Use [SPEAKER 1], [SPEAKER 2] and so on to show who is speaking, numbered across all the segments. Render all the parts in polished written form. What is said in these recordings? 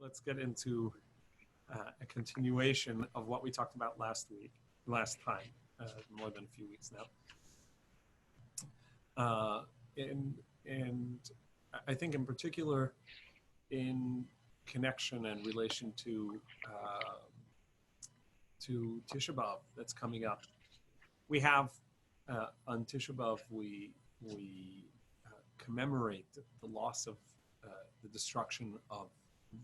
[SPEAKER 1] let's get into a continuation of what we talked about last time, more than a few weeks now. And I think in particular in connection and relation to Tisha B'Av that's coming up. We have on Tisha B'Av we commemorate the loss of the destruction of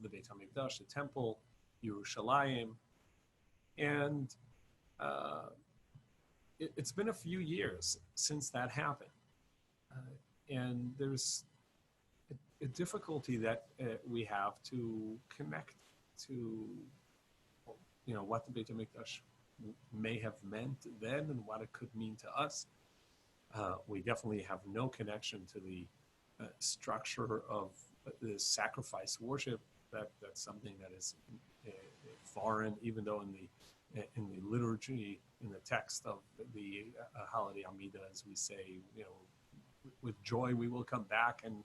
[SPEAKER 1] the Beit HaMikdash, the temple, Yerushalayim, and it's been a few years since that happened, and there's a difficulty that we have to connect to, what the Beit HaMikdash may have meant then and what it could mean to us. We definitely have no connection to the structure of the sacrifice worship. That's something that is foreign, even though in the liturgy, in the text of the holiday Amidah, as we say, with joy we will come back and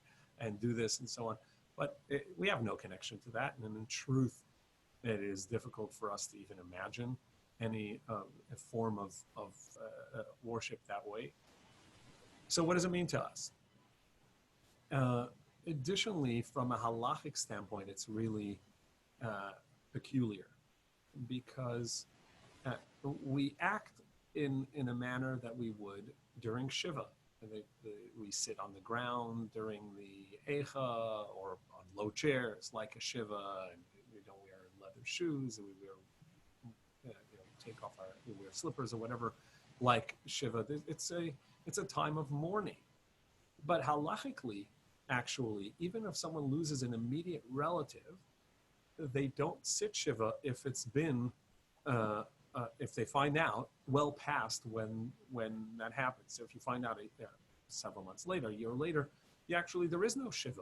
[SPEAKER 1] do this and so on. But we have no connection to that, and in truth, it is difficult for us to even imagine any a form of worship that way. So what does it mean to us? Additionally, from a halachic standpoint, it's really peculiar because we act in a manner that we would during Shiva. We sit on the ground during the Eicha or on low chairs like a Shiva, and we don't wear leather shoes, and we wear slippers or whatever like Shiva. It's a time of mourning. But halachically, actually, even if someone loses an immediate relative, they don't sit Shiva if it's been, if they find out well past when that happens. So if you find out several months later, a year later, there is no Shiva.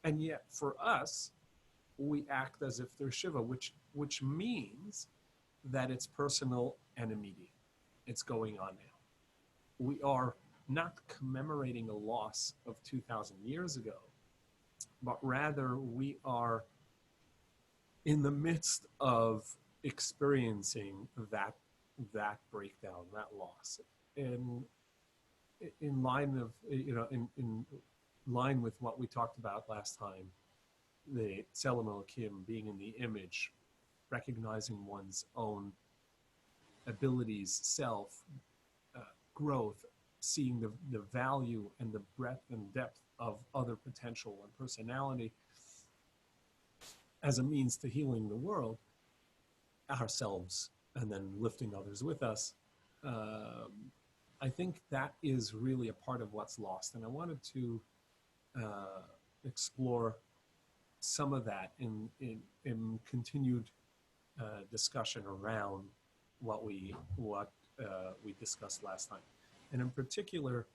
[SPEAKER 1] And yet for us, we act as if there's Shiva, which means that it's personal and immediate. It's going on now. We are not commemorating a loss of 2,000 years ago, but rather we are in the midst of experiencing that breakdown, that loss, in line of in line with what we talked about last time, the Tzelem Elokim, being in the image, recognizing one's own abilities, self, growth, seeing the value and the breadth and depth of other potential and personality as a means to healing the world, ourselves, and then lifting others with us. I think that is really a part of what's lost. And I wanted to explore some of that in continued discussion around what we discussed last time. And in particular,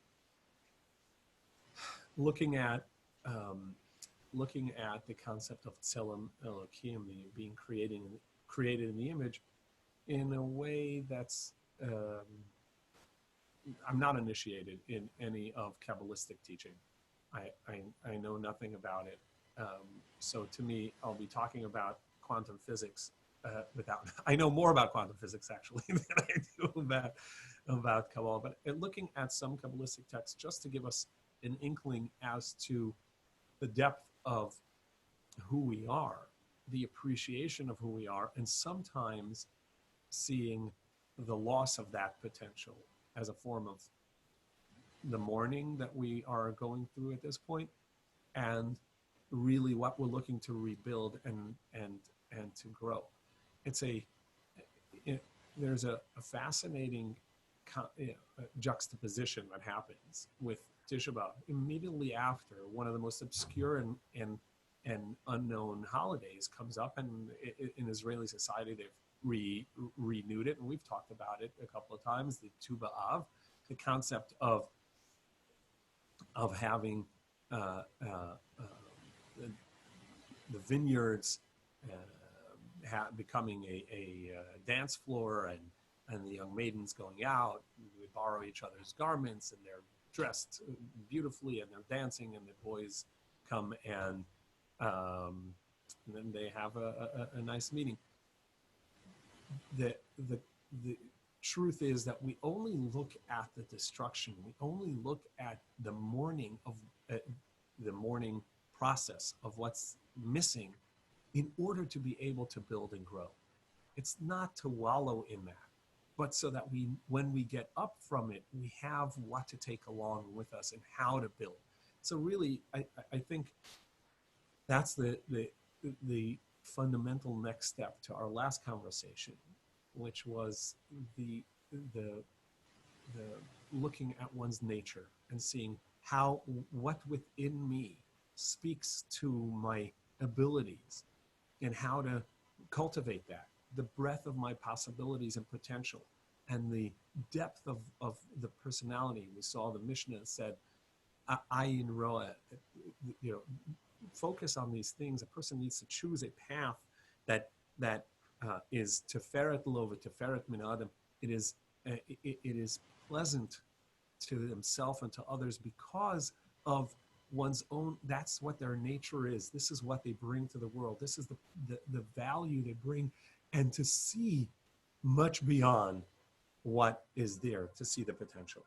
[SPEAKER 1] looking at the concept of Tzelem Elokim, being created in the image, in a way that's I'm not initiated in any of Kabbalistic teaching. I know nothing about it. So to me, I'll be talking about quantum physics I know more about quantum physics actually than I do about Kabbalah. But looking at some Kabbalistic texts, just to give us an inkling as to the depth of who we are, the appreciation of who we are, and sometimes seeing the loss of that potential as a form of the mourning that we are going through at this point, and really what we're looking to rebuild and to grow. There's a fascinating juxtaposition that happens with Tisha B'Av. Immediately after, one of the most obscure and unknown holidays comes up, and in Israeli society they've renewed it, and we've talked about it a couple of times, the Tu B'Av, the concept of having the vineyards becoming a dance floor, and the young maidens going out. We borrow each other's garments, and they're dressed beautifully, and they're dancing, and the boys come and and then they have a nice meeting. The truth is that we only look at the destruction. We only look at the mourning of the mourning process of what's missing in order to be able to build and grow. It's not to wallow in that, but so that when we get up from it, we have what to take along with us and how to build. So really, I think that's the fundamental next step to our last conversation, which was the looking at one's nature and seeing what within me speaks to my abilities and how to cultivate that, the breadth of my possibilities and potential, and the depth of the personality. We saw the Mishnah said, Ayin Roa, focus on these things. A person needs to choose a path that is Tiferet Lo v'Tiferet Min Adam. It is pleasant to himself and to others because of one's own. That's what their nature is. This is what they bring to the world. This is the value they bring, and to see much beyond what is there, to see the potential.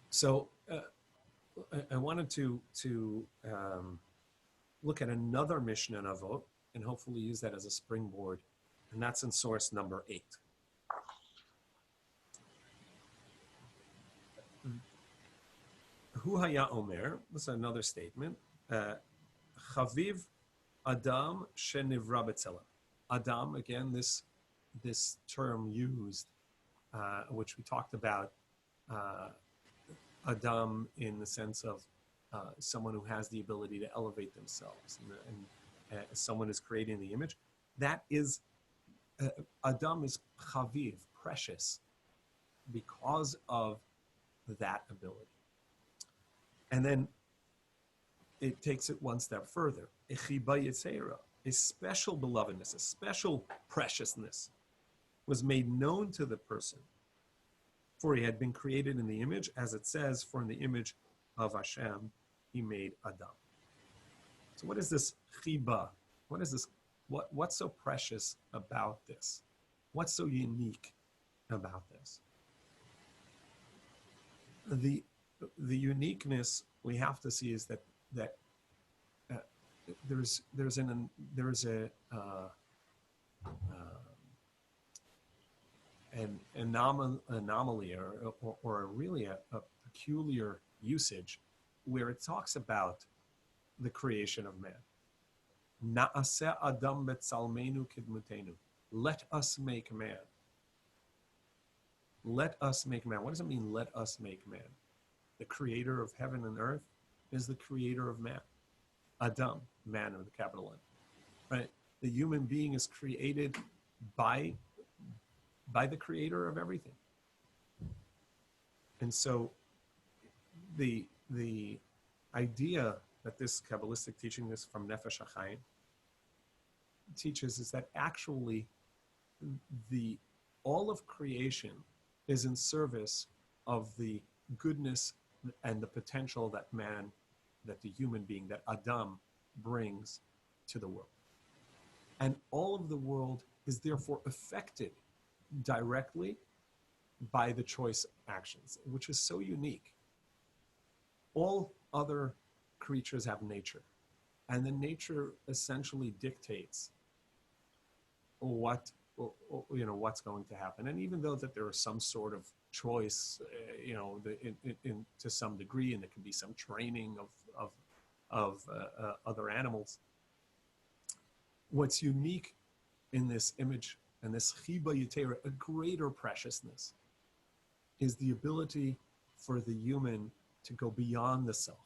[SPEAKER 1] So I wanted to look at another Mishnah in Avot and hopefully use that as a springboard, and that's in source number 8. Hu haya omer, this is another statement, Chaviv Adam shenivra b'tzelem. Adam, again, this term used, which we talked about, Adam in the sense of someone who has the ability to elevate themselves, and someone is creating the image. That is, Adam is chaviv, precious, because of that ability. And then it takes it one step further. Echiba Yitzera, a special belovedness, a special preciousness was made known to the person, for he had been created in the image, as it says, for in the image of Hashem he made Adam. So what is this chiba? What is this? What's so precious about this? What's so unique about this? The uniqueness we have to see is that there's an anomaly or really a peculiar usage where it talks about the creation of man. Na'aseh Adam betzalmenu kidmutenu. Let us make man. Let us make man. What does it mean, let us make man? The creator of heaven and earth is the creator of man. Adam, man with a capital N. Right? The human being is created by the creator of everything. And so the idea that this Kabbalistic teaching, this from Nefesh HaChaim, teaches is that actually all of creation is in service of the goodness and the potential that man, that the human being, that Adam brings to the world. And all of the world is therefore affected directly by the choice actions, which is so unique. All other creatures have nature, and the nature essentially dictates what's going to happen. And even though that there is some sort of choice, to some degree, and there can be some training of other animals, what's unique in this image and this chiba yitera, a greater preciousness, is the ability for the human to go beyond the self,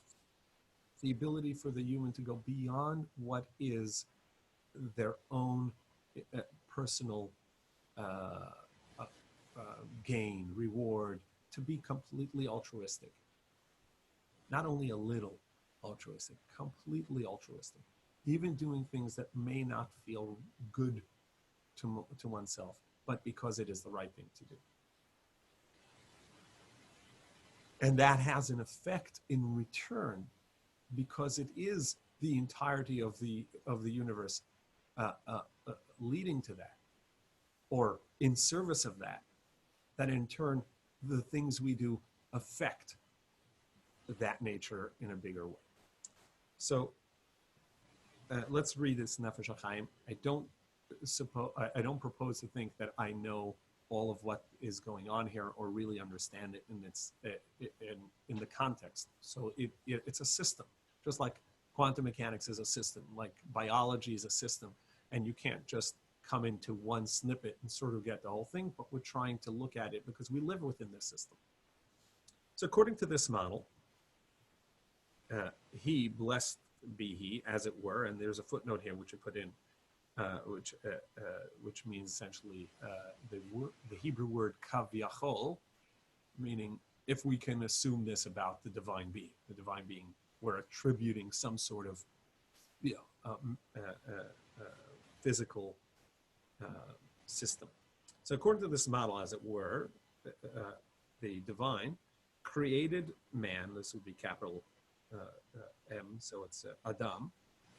[SPEAKER 1] the ability for the human to go beyond what is their own personal gain, reward, to be completely altruistic. Not only a little altruistic, completely altruistic. Even doing things that may not feel good to oneself, but because it is the right thing to do. And that has an effect in return, because it is the entirety of the universe leading to that, or in service of that, that in turn the things we do affect that nature in a bigger way. So let's read this Nefesh HaChaim. I don't propose to think that I know all of what is going on here or really understand it in the context. So it's a system, just like quantum mechanics is a system, like biology is a system, and you can't just come into one snippet and sort of get the whole thing, but we're trying to look at it because we live within this system. So according to this model, he, blessed be he, as it were, and there's a footnote here which we put in, which means essentially the Hebrew word kavyachol, meaning if we can assume this about the divine being, we're attributing some sort of physical system. So according to this model, as it were, the divine created man, this would be capital M, so it's Adam,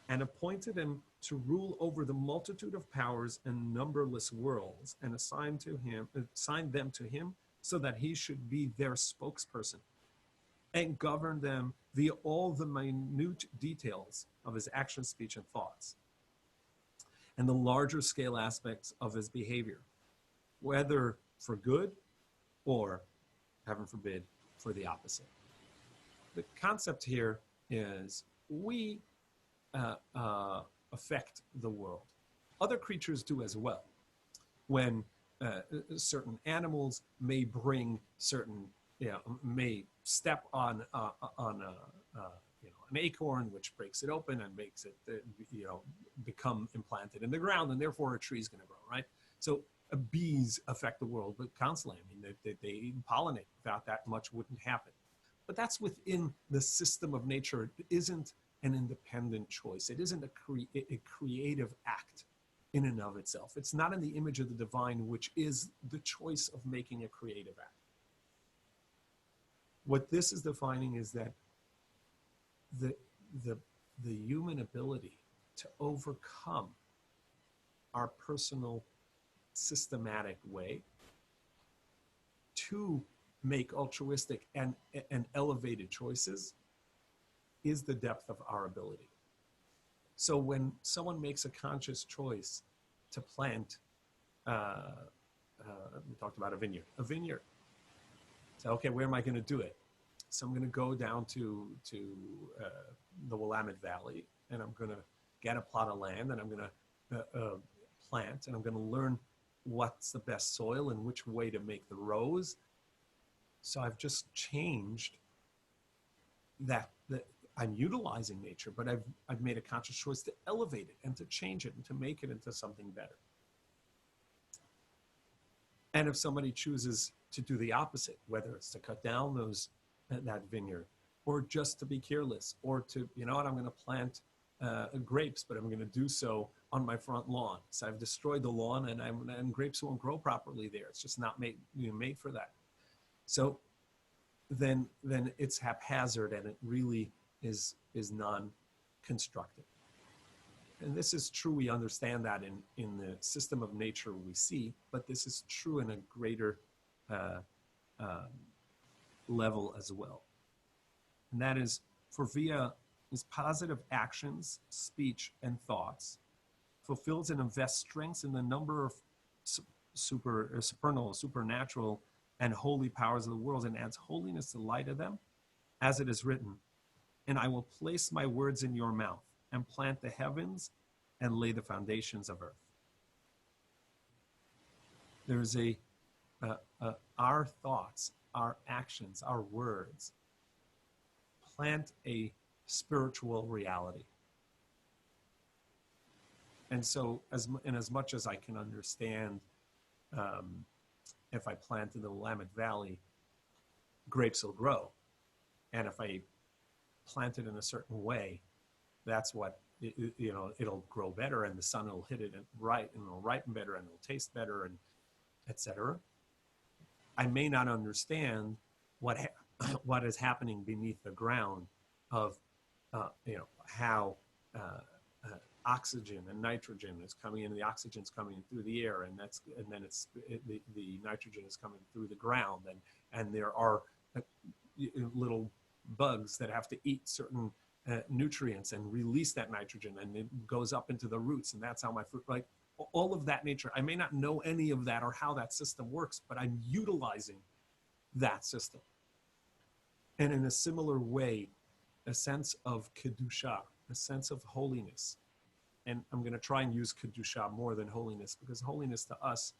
[SPEAKER 1] and appointed him to rule over the multitude of powers and numberless worlds, and assigned them to him so that he should be their spokesperson and govern them via all the minute details of his action, speech, and thoughts, and the larger scale aspects of his behavior, whether for good or, heaven forbid, for the opposite. The concept here is we affect the world. Other creatures do as well. When certain animals may bring certain, may step on an acorn, which breaks it open and makes it, become implanted in the ground, and therefore a tree is going to grow, right? So bees affect the world, but constantly. I mean, they pollinate. Without that, much wouldn't happen. But that's within the system of nature. It isn't an independent choice. It isn't a creative act in and of itself. It's not in the image of the divine, which is the choice of making a creative act. What this is defining is that the human ability to overcome our personal systematic way to make altruistic and elevated choices is the depth of our ability. So when someone makes a conscious choice to plant, we talked about a vineyard. So, okay, where am I going to do it? So I'm going to go down to the Willamette Valley, and I'm going to get a plot of land, and I'm going to plant, and I'm going to learn what's the best soil and which way to make the rows. So I've just changed that I'm utilizing nature, but I've made a conscious choice to elevate it and to change it and to make it into something better. And if somebody chooses to do the opposite, whether it's to cut down that vineyard, or just to be careless, or to, I'm going to plant grapes, but I'm going to do so on my front lawn. So I've destroyed the lawn, and grapes won't grow properly there. It's just not made for that. So then it's haphazard, and it really is non-constructive. And this is true. We understand that in the system of nature we see, but this is true in a greater level as well. And that is, for via his positive actions, speech, and thoughts, fulfills and invests strengths in the number of supernatural, and holy powers of the world, and adds holiness to the light of them, as it is written, and I will place my words in your mouth, and plant the heavens, and lay the foundations of earth. There's our thoughts, our actions, our words plant a spiritual reality. And so, as much as I can understand, if I plant in the Willamette Valley, grapes will grow. And if I plant it in a certain way, that's what, it'll grow better, and the sun will hit it right, and it'll ripen better, and it'll taste better, and etc. I may not understand what is happening beneath the ground of, how oxygen and nitrogen is coming in. The oxygen's coming in through the air, and then the nitrogen is coming through the ground, and there are little bugs that have to eat certain nutrients and release that nitrogen, and it goes up into the roots, and that's how my fruit, like all of that nature. I may not know any of that or how that system works, but I'm utilizing that system. And in a similar way, a sense of kedusha, a sense of holiness. And I'm going to try and use kedusha more than holiness, because holiness to us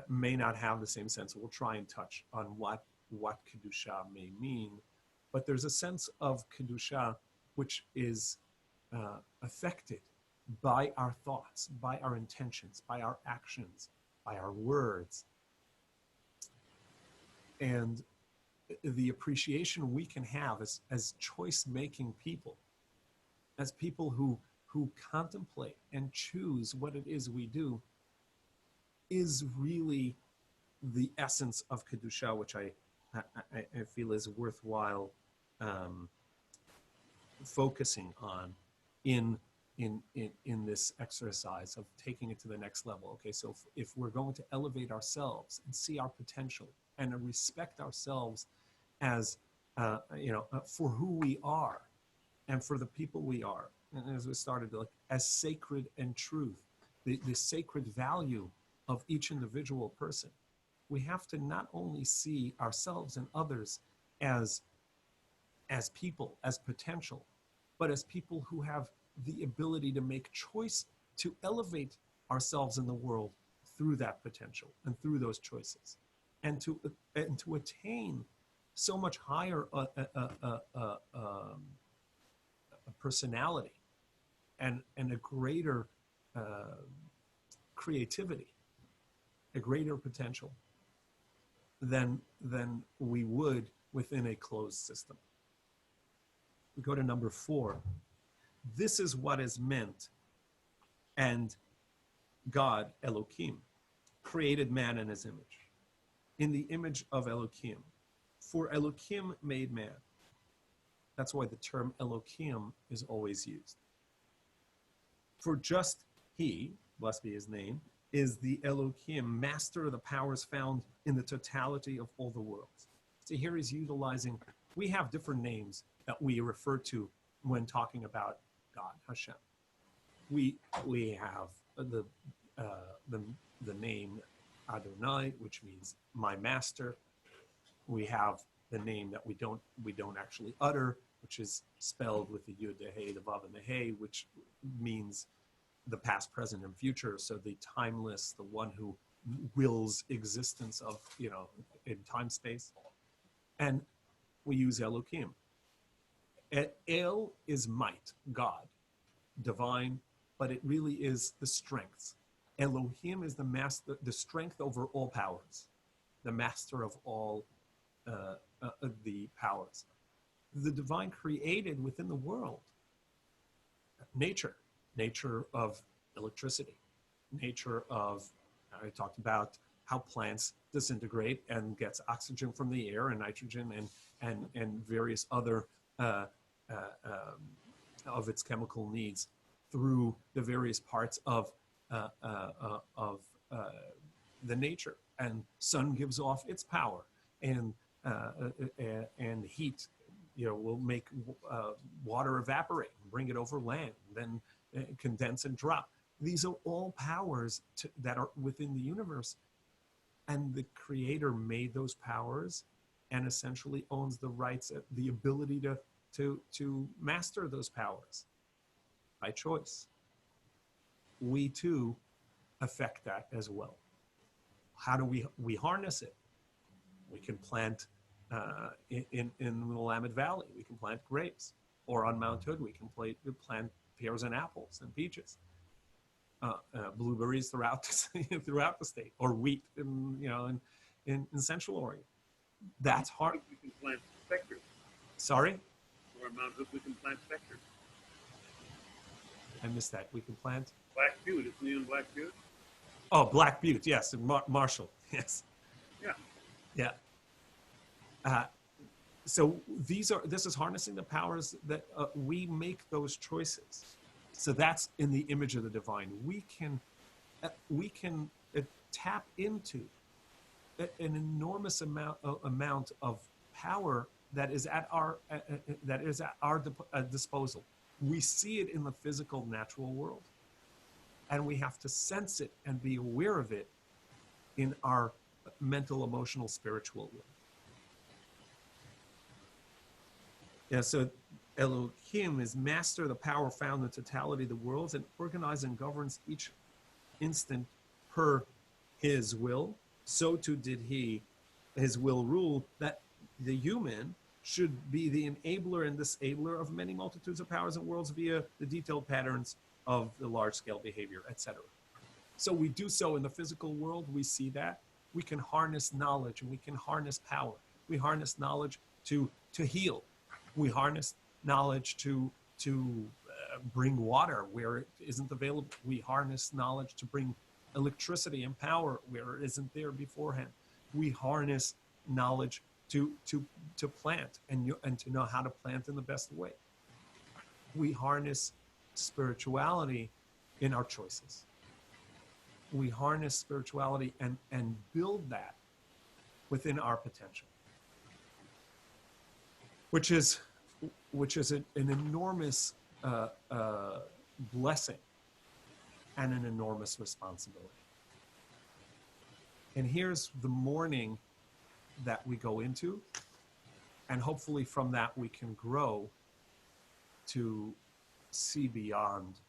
[SPEAKER 1] may not have the same sense. We'll try and touch on what kedusha may mean, but there's a sense of kedusha which is affected by our thoughts, by our intentions, by our actions, by our words, and the appreciation we can have as choice-making people, as people who contemplate and choose what it is we do, is really the essence of kedusha, which I feel is worthwhile focusing on in this exercise of taking it to the next level. Okay, so if we're going to elevate ourselves and see our potential and respect ourselves as for who we are and for the people we are, and as we started to look, as sacred and truth, the sacred value of each individual person, we have to not only see ourselves and others as people, as potential, but as people who have the ability to make choice to elevate ourselves in the world through that potential and through those choices, and to attain so much higher a personality and a greater creativity, a greater potential than we would within a closed system. We go to number 4. This is what is meant, and God, Elohim, created man in his image, in the image of Elohim. For Elohim made man. That's why the term Elohim is always used. For just he, blessed be his name, is the Elohim, master of the powers found in the totality of all the worlds. So here he's utilizing, we have different names that we refer to when talking about God, Hashem. We have the name Adonai, which means my master. We have the name that we don't actually utter, which is spelled with the Yud, the Hey, the Vav, and the Hey, which means the past, present, and future. So the timeless, the one who wills existence of, in time, space. And we use Elohim. El is might, God, divine, but it really is the strength. Elohim is the master, the strength over all powers, the master of all the powers. The divine created within the world nature of electricity, nature of, I talked about how plants disintegrate and gets oxygen from the air and nitrogen and various other of its chemical needs through the various parts of the nature. And sun gives off its power, and heat, will make water evaporate and bring it over land, then condense and drop. These are all powers that are within the universe, and the Creator made those powers and essentially owns the rights, the ability to master those powers by choice. We too affect that as well. How do we harness it? We can plant in the Willamette Valley. We can plant grapes, or on Mount Hood we can plant pears and apples and peaches, blueberries throughout the state, or wheat in Central Oregon. That's hard.
[SPEAKER 2] We can plant specters.
[SPEAKER 1] Sorry?
[SPEAKER 2] Or on Mount Hood we can plant specters.
[SPEAKER 1] I missed that. We can plant
[SPEAKER 2] Black Butte. Isn't he in Black Butte?
[SPEAKER 1] Oh, Black Butte, yes, and Marshall, yes.
[SPEAKER 2] Yeah.
[SPEAKER 1] Yeah. So this is harnessing the powers that we make those choices. So that's in the image of the divine. We can tap into an enormous amount of power that is at our disposal. We see it in the physical, natural world, and we have to sense it and be aware of it in our mental, emotional, spiritual world. Yeah, so Elohim is master of the power found in the totality of the worlds and organizes and governs each instant per his will. So too did his will rule that the human should be the enabler and disabler of many multitudes of powers and worlds via the detailed patterns of the large-scale behavior, etc. So we do so in the physical world. We see that. We can harness knowledge and we can harness power. We harness knowledge to heal. We harness knowledge to bring water where it isn't available. We harness knowledge to bring electricity and power where it isn't there beforehand. We harness knowledge to plant and to know how to plant in the best way. We harness spirituality in our choices. We harness spirituality and build that within our potential, which is an enormous blessing and an enormous responsibility. And here's the morning that we go into, and hopefully from that we can grow to see beyond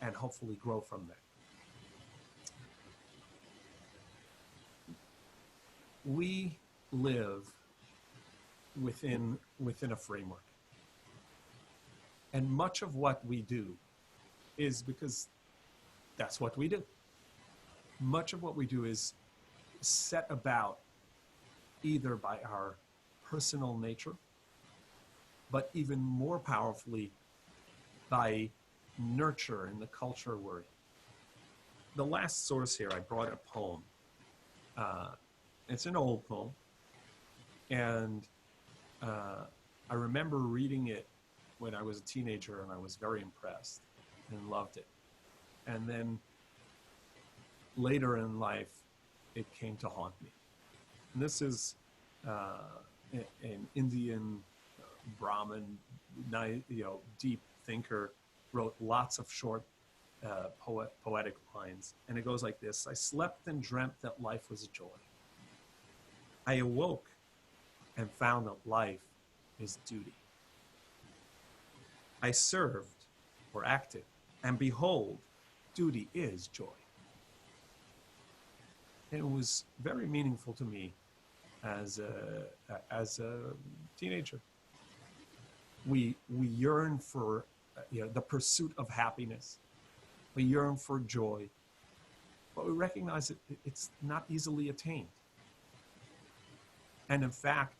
[SPEAKER 1] and hopefully grow from that. We live within a framework. And much of what we do is because that's what we do. Much of what we do is set about either by our personal nature, but even more powerfully by nurture in the culture we're in. The last source here, I brought a poem. It's an old poem. And I remember reading it when I was a teenager, and I was very impressed and loved it. And then later in life, it came to haunt me. And this is an Indian Brahmin, deep thinker, wrote lots of short poetic lines. And it goes like this: I slept and dreamt that life was a joy. I awoke and found that life is duty. I served or acted, and behold, duty is joy. And it was very meaningful to me as a teenager. We yearn for the pursuit of happiness. We yearn for joy, but we recognize that it's not easily attained. And in fact,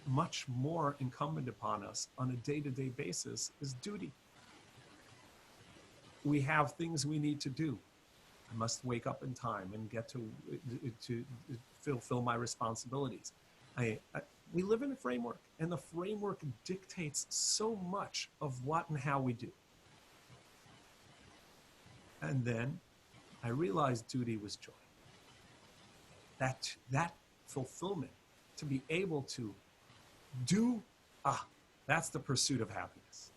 [SPEAKER 1] much more incumbent upon us on a day-to-day basis is duty. We have things we need to do. I must wake up in time and get to fulfill my responsibilities. We live in a framework, and the framework dictates so much of what and how we do. And then I realized duty was joy. That fulfillment, to be able to do, that's the pursuit of happiness.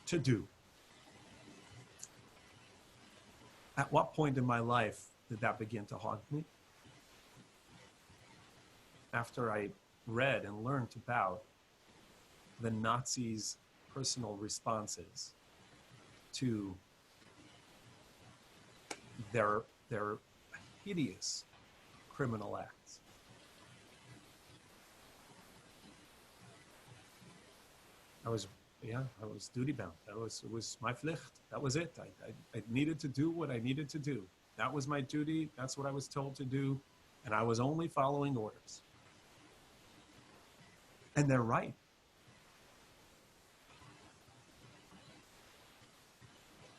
[SPEAKER 1] To do. At what point in my life did that begin to haunt me? After I read and learned about the Nazis' personal responses to their hideous criminal acts. I was duty bound. It was my pflicht. That was it. I needed to do what I needed to do. That was my duty. That's what I was told to do. And I was only following orders. And they're right.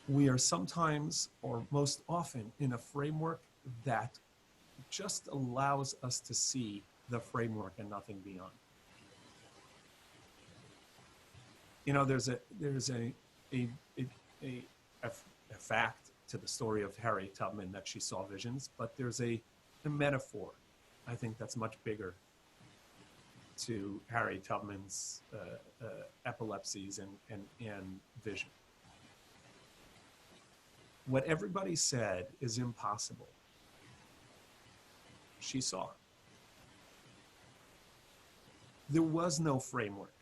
[SPEAKER 1] We are sometimes, or most often, in a framework that just allows us to see the framework and nothing beyond. there's a, a, a, a fact to the story of Harriet Tubman that she saw visions, but there's a metaphor, I think, that's much bigger to Harriet Tubman's epilepsies and vision. What everybody said is impossible, she saw. There was no framework.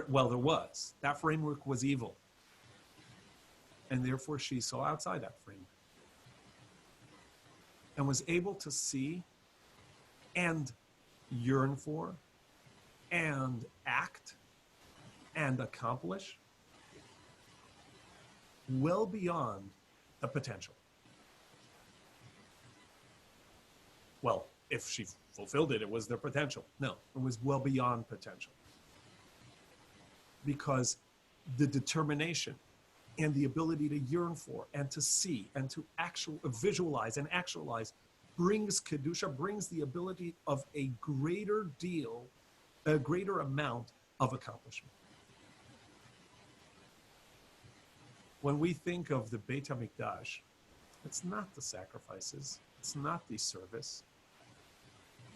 [SPEAKER 1] Well, there was. That framework was evil. And therefore she saw outside that framework. And was able to see and yearn for and act and accomplish well beyond the potential. Well, if she fulfilled it, it was their potential. No, it was well beyond potential. Because the determination and the ability to yearn for and to see and to visualize and actualize brings Kedusha, brings the ability of a greater amount of accomplishment. When we think of the Beit HaMikdash, it's not the sacrifices, it's not the service.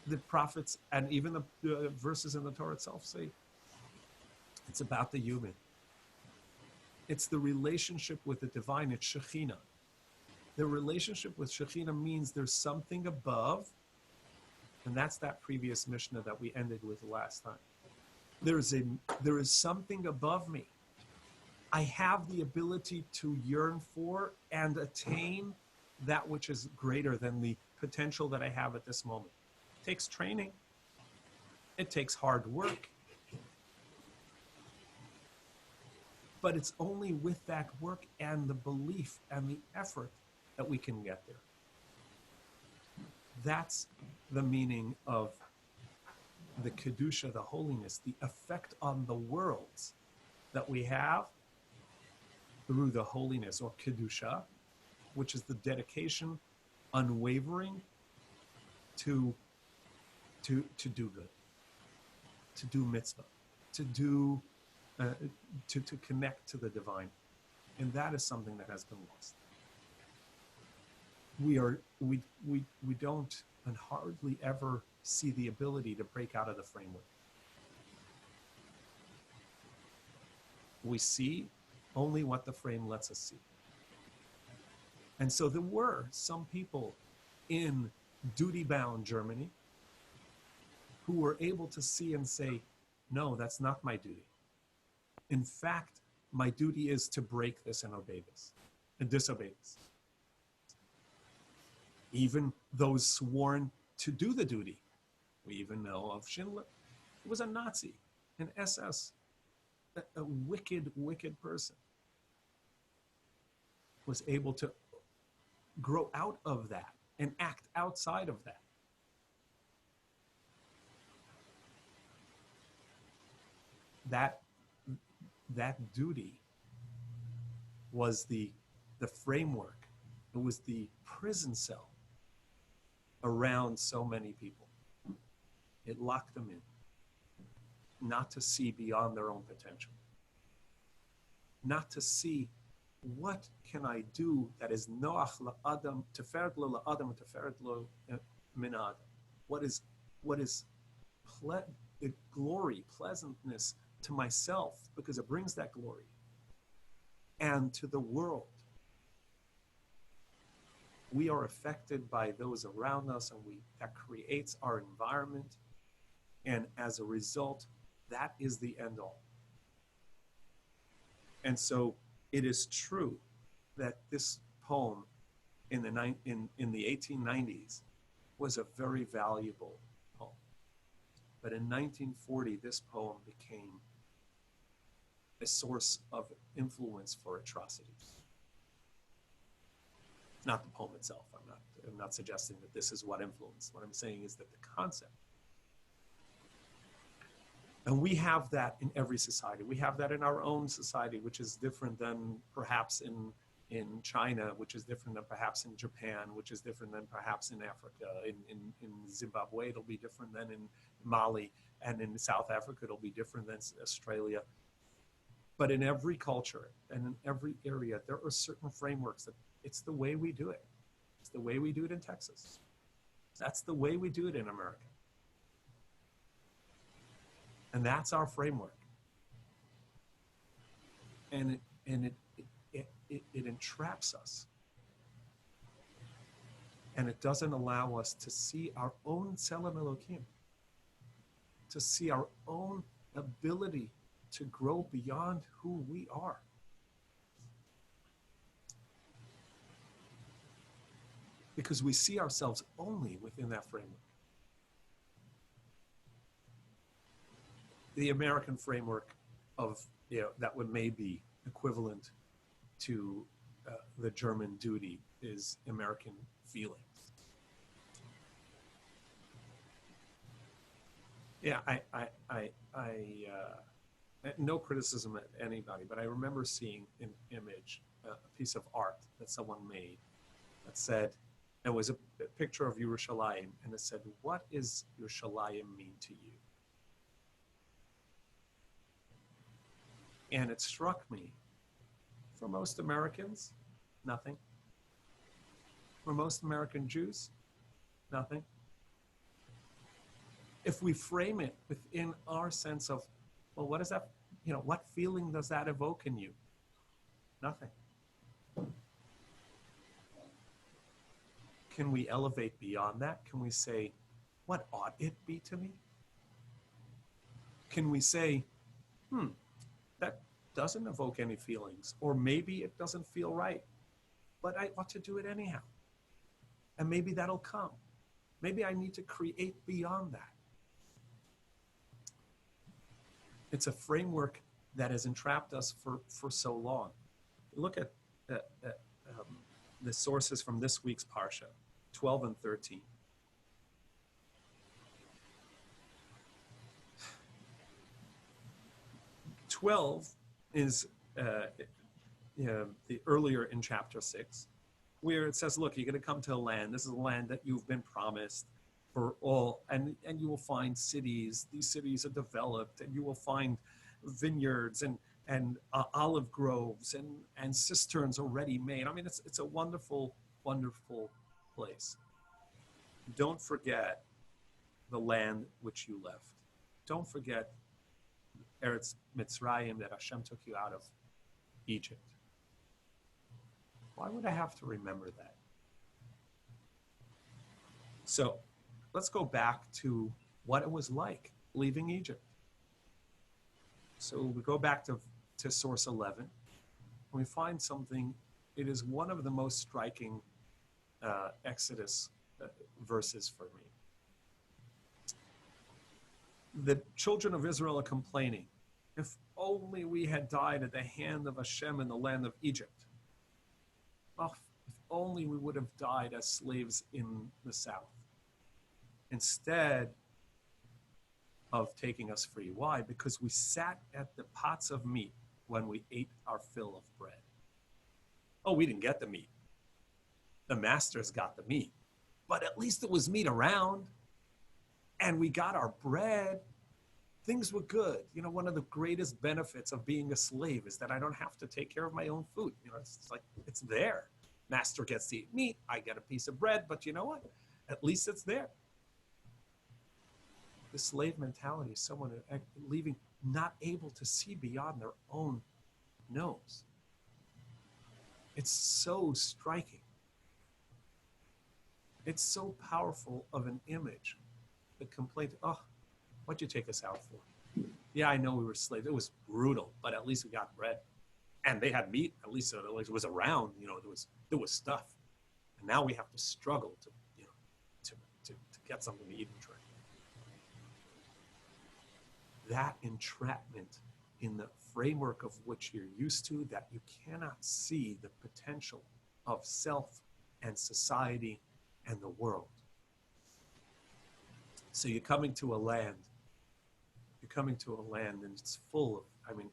[SPEAKER 1] The prophets and even the verses in the Torah itself say it's about the human. It's the relationship with the divine. It's Shekhinah. The relationship with Shekhinah means there's something above, and that's that previous Mishnah that we ended with last time. There is something above me. I have the ability to yearn for and attain that which is greater than the potential that I have at this moment. It takes training. It takes hard work. But it's only with that work and the belief and the effort that we can get there. That's the meaning of the Kedusha, the holiness, the effect on the worlds that we have through the holiness, or Kedusha, which is the dedication, unwavering, to do good, to do mitzvah, to connect to the divine. And that is something that has been lost. We don't and hardly ever see the ability to break out of the framework. We see only what the frame lets us see. And so there were some people in duty-bound Germany who were able to see and say, no, that's not my duty. In fact, my duty is to break this and obey this and disobey this. Even those sworn to do the duty. We even know of Schindler. He was a Nazi, an SS, a wicked, wicked person. Was able to grow out of that and act outside of that. That duty was the framework. It was the prison cell around so many people. It locked them in, not to see beyond their own potential, not to see what can I do that is noach la'adam, teferet lo la'adam, teferet lo min adam. What is glory, pleasantness to myself, because it brings that glory, and to the world. We are affected by those around us, and that creates our environment. And as a result, that is the end all. And so it is true that this poem in the 1890s was a very valuable poem. But in 1940, this poem became a source of influence for atrocities. Not the poem itself. I'm not suggesting that this is what influenced. What I'm saying is that the concept. And we have that in every society. We have that in our own society, which is different than perhaps in China, which is different than perhaps in Japan, which is different than perhaps in Africa. In Zimbabwe, it'll be different than in Mali. and in South Africa, it'll be different than Australia. But in every culture and in every area, there are certain frameworks that it's the way we do it. It's the way we do it in Texas. That's the way we do it in America. And that's our framework. And it entraps us. And it doesn't allow us to see our own Tselem Elokim, to see our own ability to grow beyond who we are. Because we see ourselves only within that framework. The American framework of, that would may be equivalent to the German duty is American feelings. Yeah, no criticism at anybody, but I remember seeing an image, a piece of art that someone made that said, it was a picture of Yerushalayim, and it said, what is Yerushalayim mean to you? And it struck me, for most Americans, nothing. For most American Jews, nothing. If we frame it within our sense of, well, what is that, what feeling does that evoke in you? Nothing. Can we elevate beyond that? Can we say, what ought it be to me? Can we say, that doesn't evoke any feelings, or maybe it doesn't feel right, but I ought to do it anyhow. And maybe that'll come. Maybe I need to create beyond that. It's a framework that has entrapped us for so long. Look at the sources from this week's Parsha, 12 and 13. "12 is the earlier in chapter 6, where it says, look, you're going to come to a land. This is a land that you've been promised for all, and you will find cities. These cities are developed, and you will find vineyards and olive groves and cisterns already made. I mean, it's a wonderful, wonderful place. Don't forget the land which you left. Don't forget Eretz Mitzrayim, that Hashem took you out of Egypt. Why would I have to remember that? So let's go back to what it was like leaving Egypt. So we go back to source 11, and we find something. It is one of the most striking Exodus verses for me. The children of Israel are complaining, if only we had died at the hand of Hashem in the land of Egypt. Oh, if only we would have died as slaves in the south, instead of taking us free. Why? Because we sat at the pots of meat when we ate our fill of bread. Oh, we didn't get the meat. The masters got the meat. But at least there was meat around, and we got our bread. Things were good. One of the greatest benefits of being a slave is that I don't have to take care of my own food. It's like, it's there. Master gets to eat meat. I get a piece of bread, but you know what? At least it's there. The slave mentality is someone leaving, not able to see beyond their own nose. It's so striking. It's so powerful of an image. The complaint, oh, what'd you take us out for? Yeah, I know we were slaves. It was brutal, but at least we got bread. And they had meat, at least it was around, there was stuff. And now we have to struggle to get something to eat and drink. That entrapment in the framework of which you're used to, that you cannot see the potential of self and society and the world. So you're coming to a land and it's full of,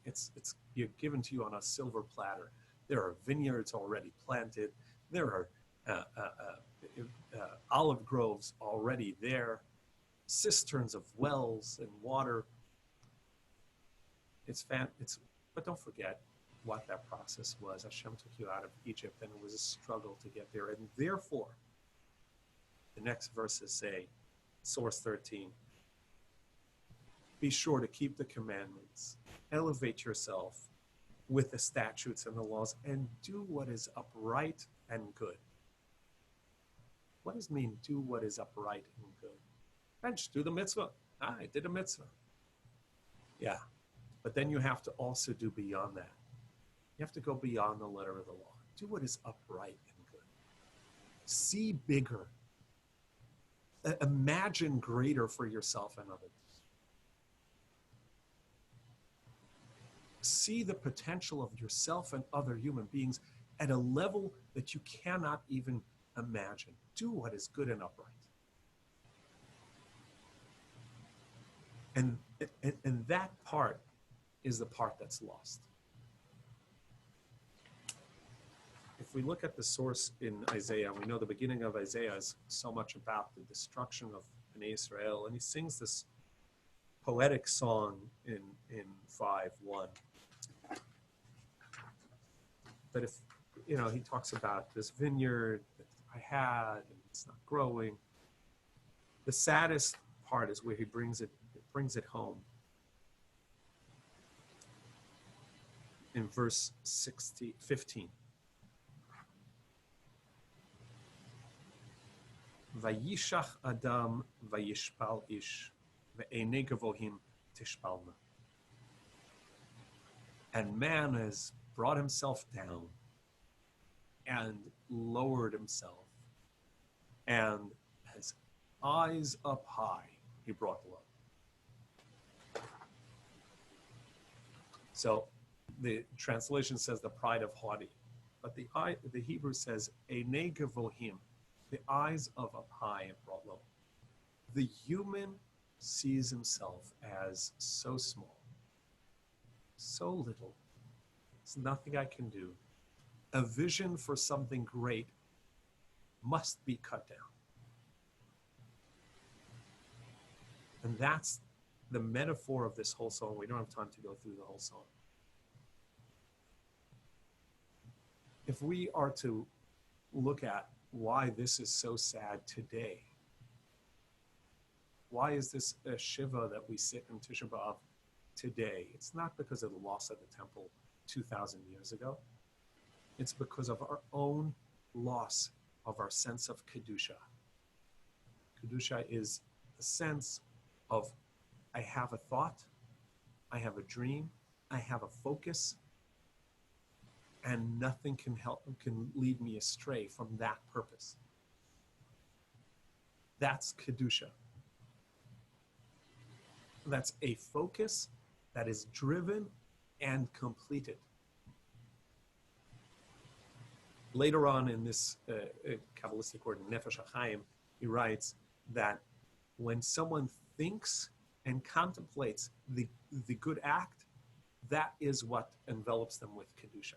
[SPEAKER 1] it's you're given to you on a silver platter. There are vineyards already planted. There are olive groves already there. cisterns of wells and water. But don't forget what that process was. Hashem took you out of Egypt, and it was a struggle to get there. And therefore, the next verses say, source 13, be sure to keep the commandments, elevate yourself with the statutes and the laws, and do what is upright and good. What does it mean, do what is upright and good? And just do the mitzvah. I did a mitzvah. Yeah, but then you have to also do beyond that. You have to go beyond the letter of the law. Do what is upright and good. See bigger. Imagine greater for yourself and others. See the potential of yourself and other human beings at a level that you cannot even imagine. Do what is good and upright. And that part is the part that's lost. If we look at the source in Isaiah, we know the beginning of Isaiah is so much about the destruction of Bnei Israel, and he sings this poetic song in 5:1. But if, he talks about this vineyard that I had, and it's not growing. The saddest part is where he brings it home. In verse 15. Vayishach Adam vayishpal ish ve'enei gavohim tishpalna. And man has brought himself down and lowered himself, and his eyes up high he brought low. So the translation says the pride of haughty, but the Hebrew says einei gavohim, the eyes of up high and brought low. The human sees himself as so small, so little. There's nothing I can do. A vision for something great must be cut down. And that's the metaphor of this whole song. We don't have time to go through the whole song. If we are to look at why this is so sad today, why is this a Shiva that we sit in Tisha B'Av today? It's not because of the loss of the temple 2,000 years ago. It's because of our own loss of our sense of Kedusha. Kedusha is the sense of I have a thought, I have a dream, I have a focus, and nothing can lead me astray from that purpose. That's Kedusha. That's a focus that is driven and completed. Later on in this Kabbalistic word, Nefesh HaChaim, he writes that when someone thinks and contemplates the good act, that is what envelops them with Kedusha.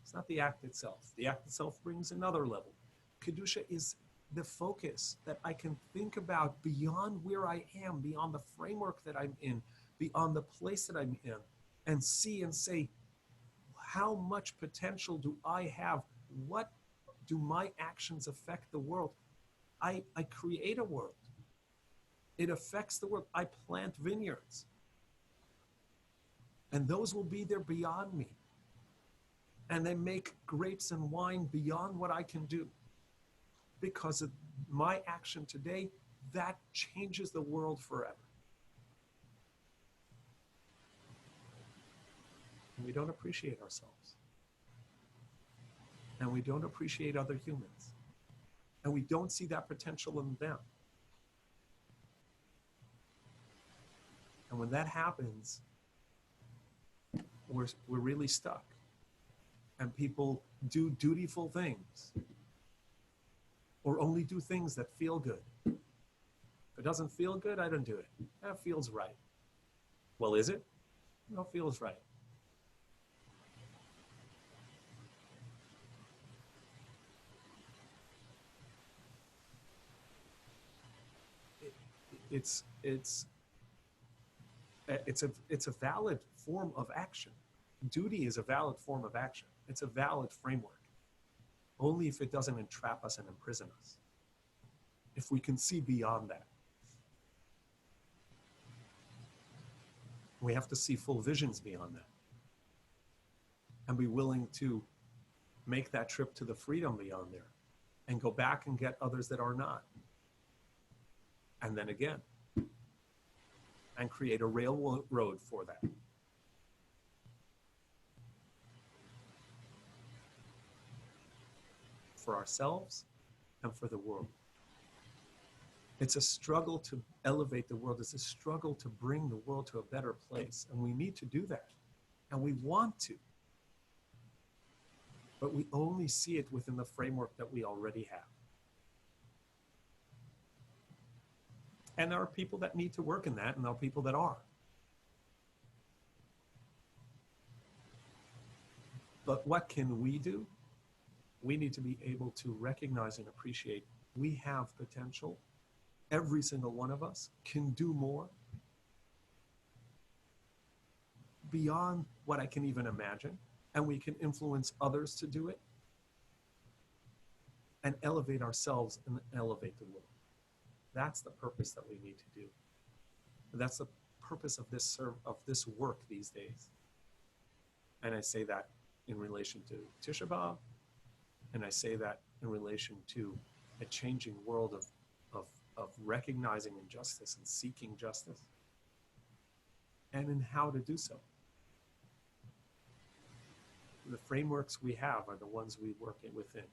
[SPEAKER 1] It's not the act itself. The act itself brings another level. Kedusha is the focus that I can think about beyond where I am, beyond the framework that I'm in, beyond the place that I'm in, and see and say, how much potential do I have? What do my actions affect the world? I create a world. It affects the world. I plant vineyards. And those will be there beyond me. And they make grapes and wine beyond what I can do. Because of my action today, that changes the world forever. And we don't appreciate ourselves. And we don't appreciate other humans. And we don't see that potential in them. And when that happens, we're really stuck. And people do dutiful things. Or only do things that feel good. If it doesn't feel good, I don't do it. That feels right. Well, is it? No, it feels right. it's a valid form of action. Duty is a valid form of action. It's a valid framework, only if it doesn't entrap us and imprison us. If we can see beyond that. We have to see full visions beyond that and be willing to make that trip to the freedom beyond there and go back and get others that are not. And then again, and create a railroad for that. For ourselves and for the world. It's a struggle to elevate the world. It's a struggle to bring the world to a better place. And we need to do that. And we want to. But we only see it within the framework that we already have. And there are people that need to work in that, and there are people that are. But what can we do? We need to be able to recognize and appreciate we have potential. Every single one of us can do more beyond what I can even imagine. And we can influence others to do it and elevate ourselves and elevate the world. That's the purpose that we need to do. That's the purpose of this work these days. And I say that in relation to Tisha B'Av, and I say that in relation to a changing world of recognizing injustice and seeking justice, and in how to do so. The frameworks we have are the ones we work within.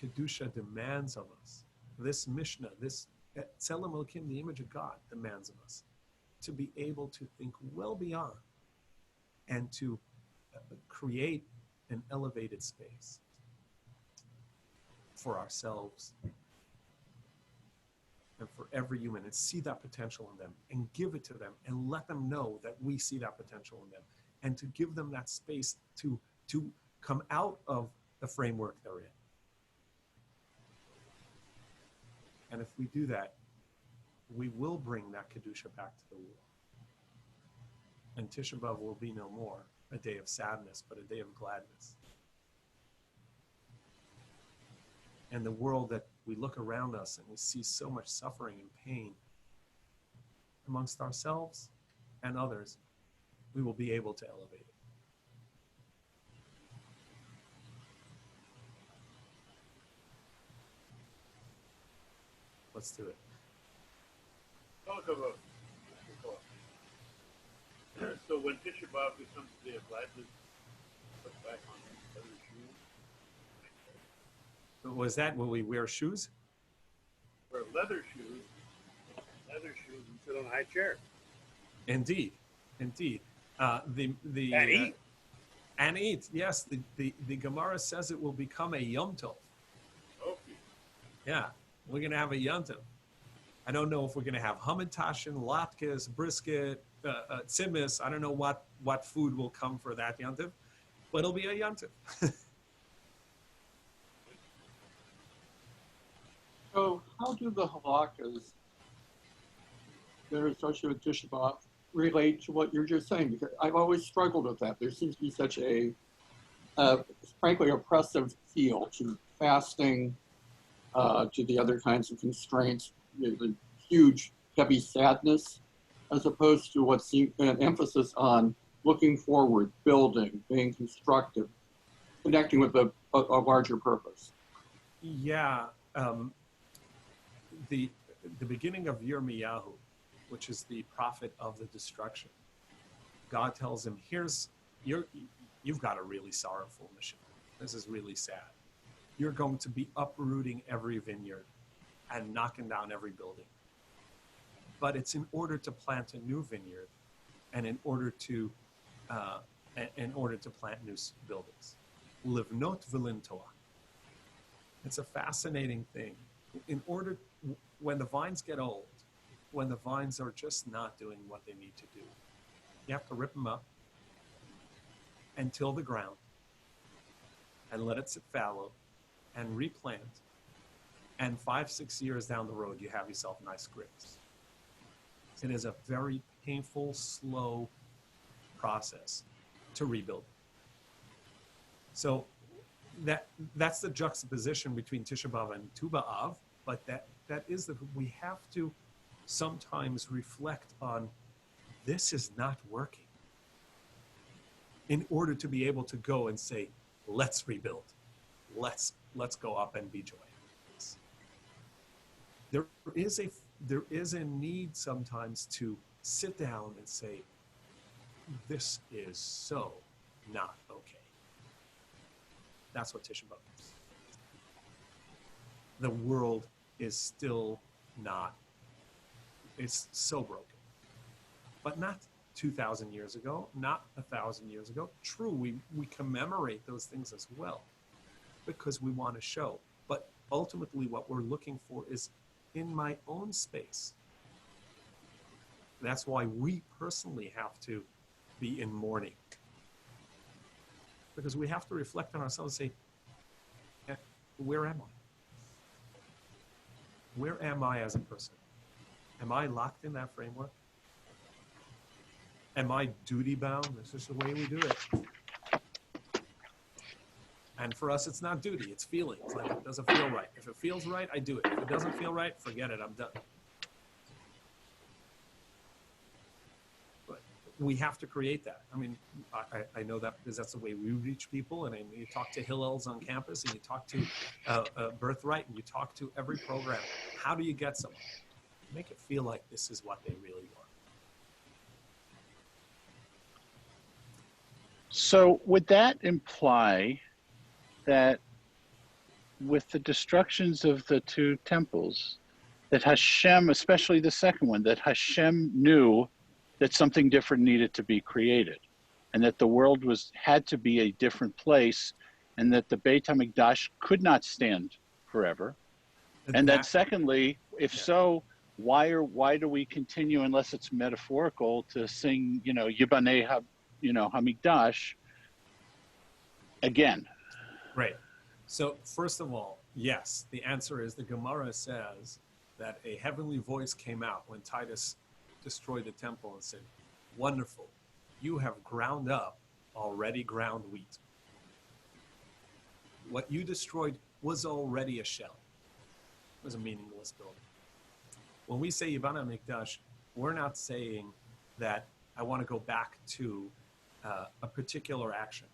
[SPEAKER 1] Kedusha demands of us, this Mishnah, this Tzelem Elokim, the image of God, demands of us to be able to think well beyond and to create an elevated space for ourselves and for every human, and see that potential in them and give it to them and let them know that we see that potential in them, and to give them that space to come out of the framework they're in. And if we do that, we will bring that Kedusha back to the world. And Tisha B'Av will be no more a day of sadness, but a day of gladness. And the world that we look around us and we see so much suffering and pain amongst ourselves and others, we will be able to elevate it. Let's do it.
[SPEAKER 2] Talk about. So when Fischer becomes the day of gladness, put back on leather shoes.
[SPEAKER 1] Was that when we wear shoes?
[SPEAKER 2] Wear leather shoes and sit on a high chair.
[SPEAKER 1] Indeed, indeed.
[SPEAKER 2] And eat.
[SPEAKER 1] And eat. Yes, the Gemara says it will become a Yom Tov.
[SPEAKER 2] Okay.
[SPEAKER 1] Yeah, we're going to have a Yom Tov. I don't know if we're going to have hamantashen, latkes, brisket, tzimis. I don't know what food will come for that Yom Tov, but it'll be a Yom Tov.
[SPEAKER 3] So how do the halakas that are associated with Tisha B'Av relate to what you're just saying? Because I've always struggled with that. There seems to be such a, frankly, oppressive feel to fasting, to the other kinds of constraints, the huge, heavy sadness, as opposed to what seems an emphasis on looking forward, building, being constructive, connecting with a larger purpose.
[SPEAKER 1] Yeah. The beginning of Yirmiyahu, which is the prophet of the destruction, God tells him, you've got a really sorrowful mission. This is really sad. You're going to be uprooting every vineyard and knocking down every building. But it's in order to plant a new vineyard and in order to plant new buildings. Livnot v'lintoa. It's a fascinating thing. When the vines get old, when the vines are just not doing what they need to do, you have to rip them up and till the ground and let it sit fallow and replant. And 5-6 years down the road, you have yourself nice grapes. It is a very painful, slow process to rebuild. So that's the juxtaposition between Tisha B'Av and Tu B'Av, but that is that we have to sometimes reflect on this is not working in order to be able to go and say, let's rebuild. Let's go up and be joyous. There is a need sometimes to sit down and say, this is so not okay. That's what Tisha B'Av is. The world is still not, it's so broken. But not 2,000 years ago, not 1,000 years ago. True, we commemorate those things as well because we want to show. But ultimately what we're looking for is in my own space. That's why we personally have to be in mourning. Because we have to reflect on ourselves and say, where am I? Where am I as a person? Am I locked in that framework? Am I duty bound? This is the way we do it. And for us, it's not duty, it's feeling. It's like, it doesn't feel right. If it feels right, I do it. If it doesn't feel right, forget it, I'm done. But we have to create that. I mean, I know that because that's the way we reach people. And you talk to Hillels on campus, and you talk to Birthright, and you talk to every program. How do you get someone? Make it feel like this is what they really want.
[SPEAKER 4] So would that imply that with the destructions of the two temples, that Hashem, especially the second one, that Hashem knew that something different needed to be created, and that the world had to be a different place, and that the Beit HaMikdash could not stand forever? And that secondly, if so, why do we continue, unless it's metaphorical, to sing, Yibanei Hamikdash again?
[SPEAKER 1] Right. So first of all, yes, the answer is the Gemara says that a heavenly voice came out when Titus destroyed the temple and said, wonderful, you have ground up already ground wheat. What you destroyed was already a shell. It was a meaningless building. When we say Yibana Mikdash, we're not saying that I want to go back to a particular action.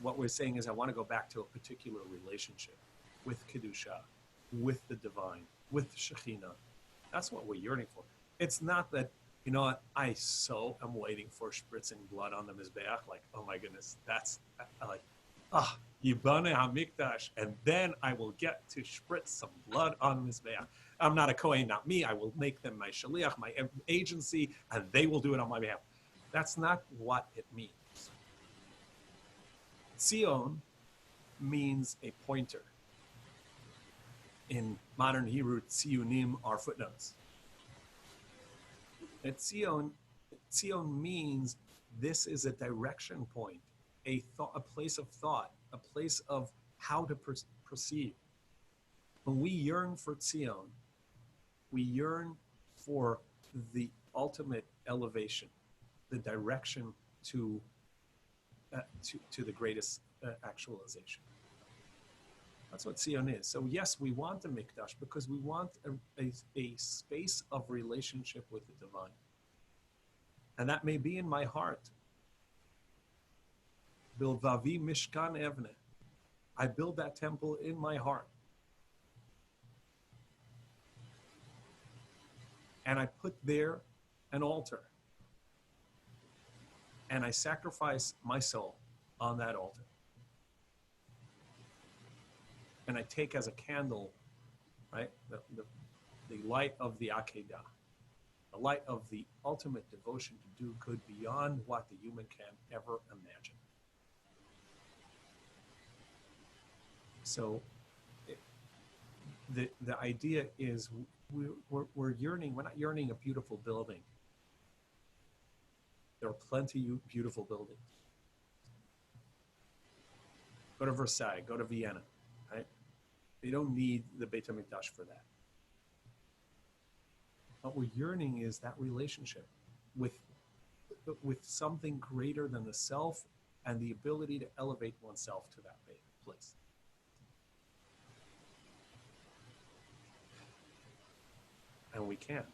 [SPEAKER 1] What we're saying is I want to go back to a particular relationship with Kedusha, with the divine, with Shekhinah. That's what we're yearning for. It's not that, I so am waiting for spritzing blood on the Mizbeach. Like, oh my goodness, that's like, Yibane HaMikdash, and then I will get to spritz some blood on Mizbeach. I'm not a Kohen, not me. I will make them my shaliach, my agency, and they will do it on my behalf. That's not what it means. Tzion means a pointer. In modern Hebrew, tzionim are footnotes. And Tzion means this is a direction point, a place of thought, a place of how to proceed. When we yearn for Tzion, we yearn for the ultimate elevation, the direction to the greatest actualization. That's what Tzion is. So yes, we want a Mikdash because we want a space of relationship with the divine. And that may be in my heart. Bilvavi Mishkan Evne. I build that temple in my heart. And I put there an altar. And I sacrifice my soul on that altar. And I take as a candle, right, the light of the Akedah, the light of the ultimate devotion to do good beyond what the human can ever imagine. So the idea is we're yearning, we're not yearning a beautiful building. There are plenty of beautiful buildings. Go to Versailles, go to Vienna, right? They don't need the Beit HaMikdash for that. What we're yearning is that relationship with something greater than the self and the ability to elevate oneself to that place. And we can.